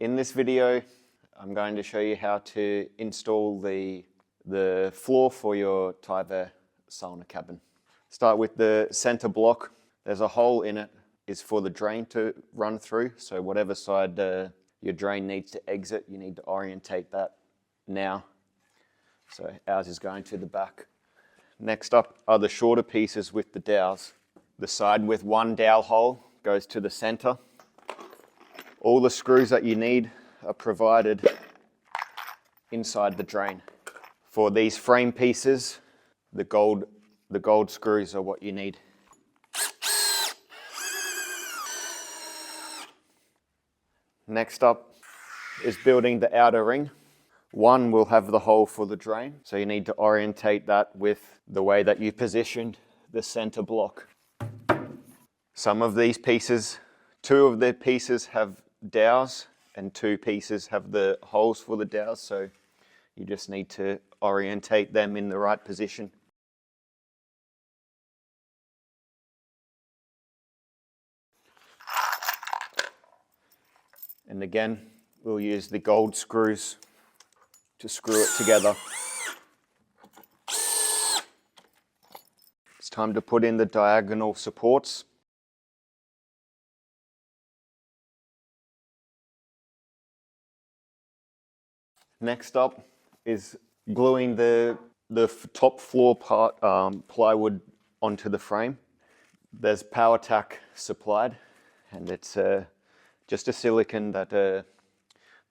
In this video, I'm going to show you how to install the floor for your Taiva sauna cabin. Start with the center block. There's a hole in it, is for the drain to run through. So whatever side your drain needs to exit, you need to orientate that now. So ours is going to the back. Next up are the shorter pieces with the dowels. The side with one dowel hole goes to the center. All the screws that you need are provided inside the drain. For these frame pieces, the gold screws are what you need. Next up is building the outer ring. One will have the hole for the drain, so you need to orientate that with the way that you positioned the center block. Some of these pieces, two of the pieces have dowels and two pieces have the holes for the dowels, so you just need to orientate them in the right position. And again, we'll use the gold screws to screw it together. It's time to put in the diagonal supports. Next up is gluing the top floor part plywood onto the frame. There's power tack supplied, and it's just a silicone that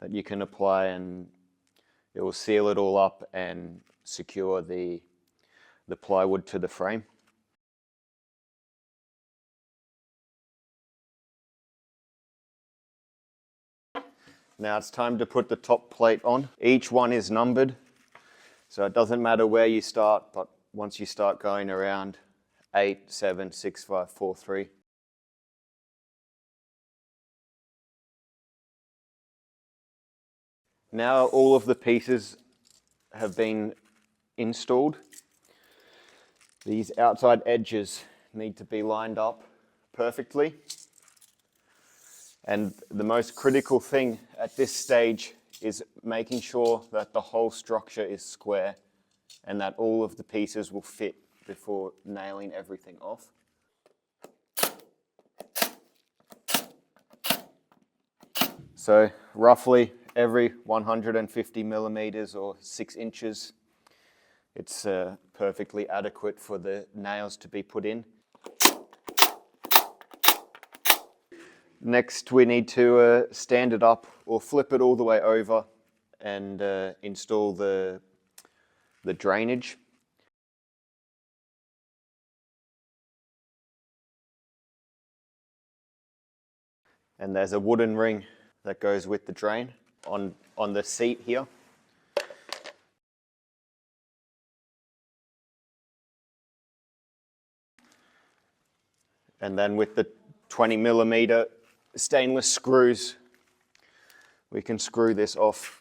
you can apply, and it will seal it all up and secure the plywood to the frame. Now it's time to put the top plate on. Each one is numbered, so it doesn't matter where you start, but once you start going around 8, 7, 6, 5, 4, 3. Now all of the pieces have been installed. These outside edges need to be lined up perfectly. And the most critical thing at this stage is making sure that the whole structure is square and that all of the pieces will fit before nailing everything off. So roughly every 150 millimeters or 6 inches, it's perfectly adequate for the nails to be put in. Next, we need to stand it up or flip it all the way over and install the drainage. And there's a wooden ring that goes with the drain on the seat here. And then with the 20 millimeter stainless screws, we can screw this off.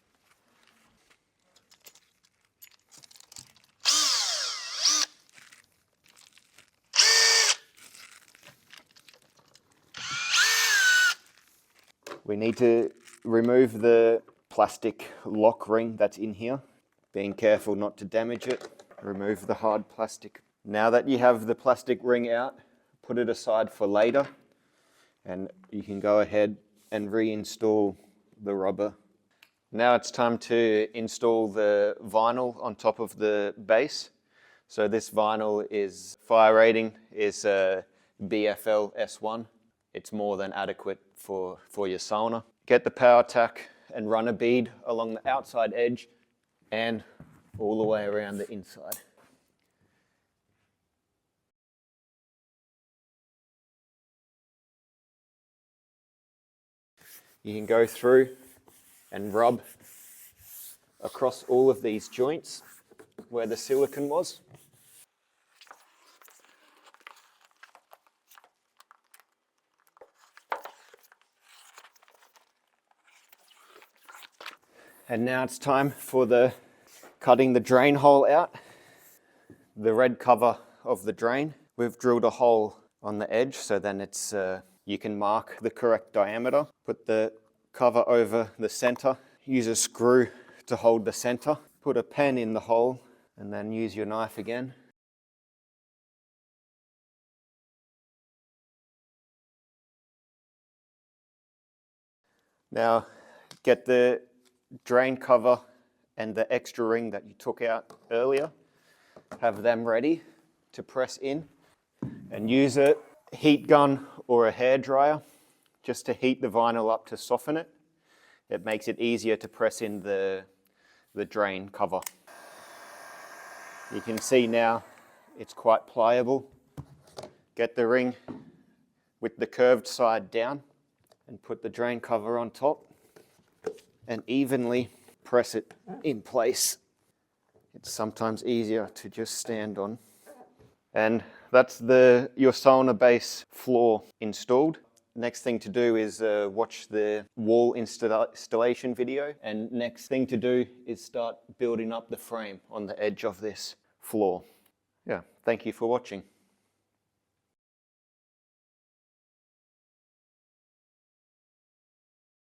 We need to remove the plastic lock ring that's in here, being careful not to damage it. Remove the hard plastic. Now that you have the plastic ring out, put it aside for later, and you can go ahead and reinstall the rubber. Now it's time to install the vinyl on top of the base. So this vinyl is fire rating is BFL S1. It's more than adequate for your sauna. Get the power tack and run a bead along the outside edge and all the way around the inside. You can go through and rub across all of these joints where the silicone was. And now it's time for cutting the drain hole out. The red cover of the drain, we've drilled a hole on the edge, so then it's you can mark the correct diameter. Put the cover over the center. Use a screw to hold the center. Put a pen in the hole and then use your knife again. Now get the drain cover and the extra ring that you took out earlier. Have them ready to press in, and use a heat gun or a hairdryer just to heat the vinyl up to soften it. It makes it easier to press in the drain cover. You can see now it's quite pliable. Get the ring with the curved side down and put the drain cover on top and evenly press it in place. It's sometimes easier to just stand on. And that's your sauna base floor installed. Next thing to do is watch the wall installation video, and next thing to do is start building up the frame on the edge of this floor. Yeah, thank you for watching.